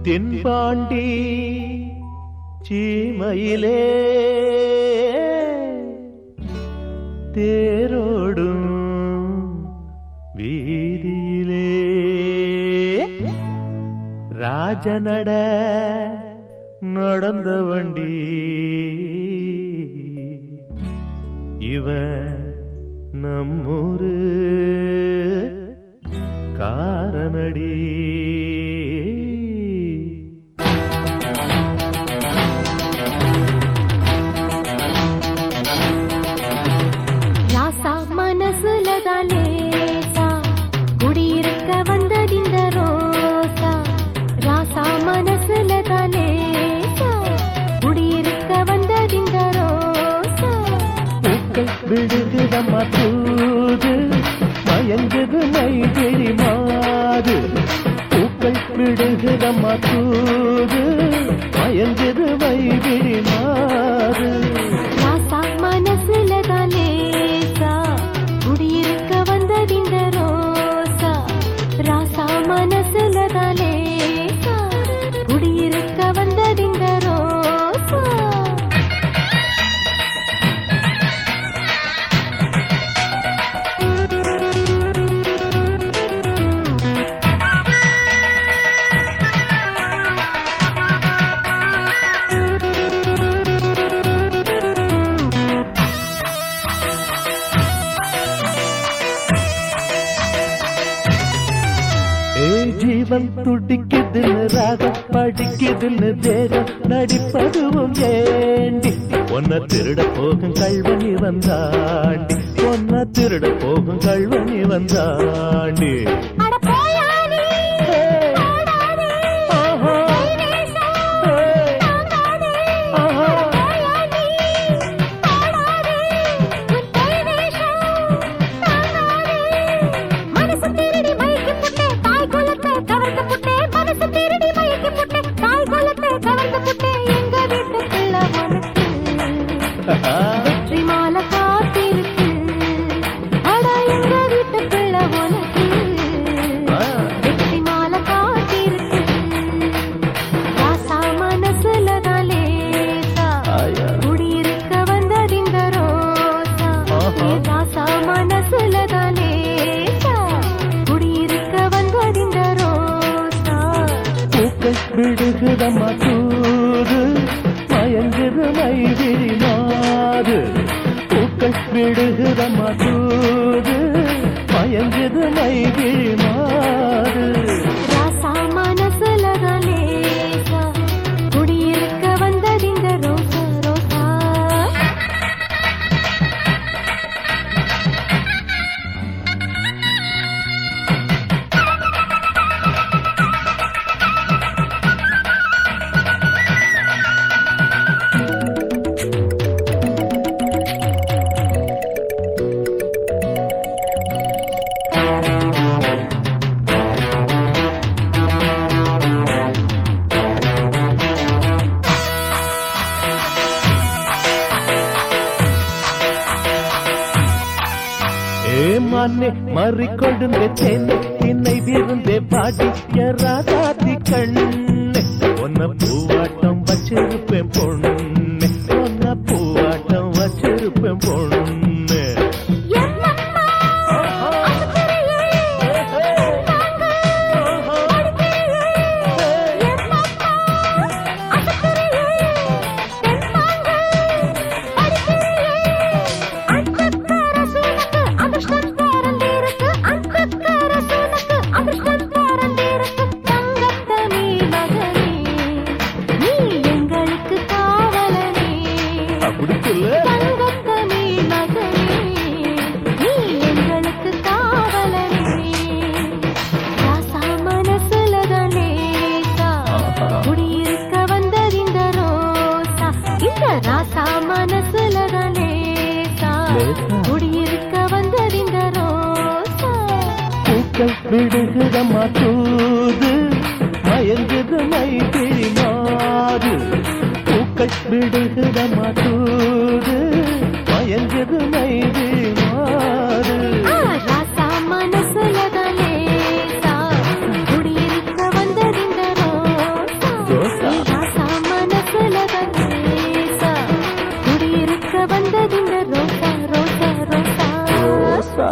தென்பாண்டி சீமையிலே தேரோடும் வீதியிலே ராஜநட நடந்த வண்டி இவன் நம்மூரு காரனடி. ராசா மனசுலதான் லேசா குடியிருக்க வந்ததிந்த ரோசா. ராசா மனசுலதான் லேசா குடியிருக்க வந்ததிந்த ரோசா. பூக்கள் விடுகிறமா தூது மயங்குது மைகிழி மாது. பூக்கள் விடுகிறமா தூது மயங்குது மைகிழி மாது. ராசா மனசுலதான் லேசா குடியிருக்க வந்ததிந்த ரோசா. ராசா மனசுலதான் லேசா குடியிருக்க வந்ததிந்த ரோசா. ஜீவன் துடிக்குதுன்னு ராகம் படிக்குதுன்னு தேகம் நடிப்பதுவும் ஏண்டி. ஒன்ன திருட போகும் கல்வனி வந்தாண்டி. ஒன்ன திருட போகும் கல்வனி வந்தாண்டி. வெற்றி மாலை காத்திருக்கு அடா எங்க வீட்டு பிள்ளை உனக்கு. வெற்றி மாலை காத்திருக்கு. ராசா மனசுலதான் லேசா குடியிருக்க வந்ததிந்த ரோசா. ராசா மனசுலதான் லேசா குடியிருக்க வந்ததிந்த ரோசா. பூக்கள் விடுகிறமா தூது மயங்குது மைகிழி மாது. பூக்கள் விடுகிறமா தூது மயங்குது மைகிழி மாது. ராசா மனசுலதான் லேசா குடியிருக்க வந்ததிந்த ரோசா ரோசா. ஏமானே மறிக்கொழுந்தே தேனே என்னை விருந்தே பாடிய ராதாதி கண்ணே. ஒன்ன பூவாட்டம் வச்சிருப்பேன் பொண்ணு. ஒன்ன பூவாட்டம் வச்சிருப்பேன் பொண்ணு. குடியிருக்க வந்ததிந்த ரோசா. பூக்கள் விடுகிறமா தூது மயங்குது மைகிழி மாது. பூக்கள் விடுகிறமா தூது மயங்குது மைகிழி மாது. ராசா மனசுலதான் லேசா குடியிருக்க வந்ததிந்த ரோசா. வந்ததிந்த ரோசா ரோசா ரோசா ரோசா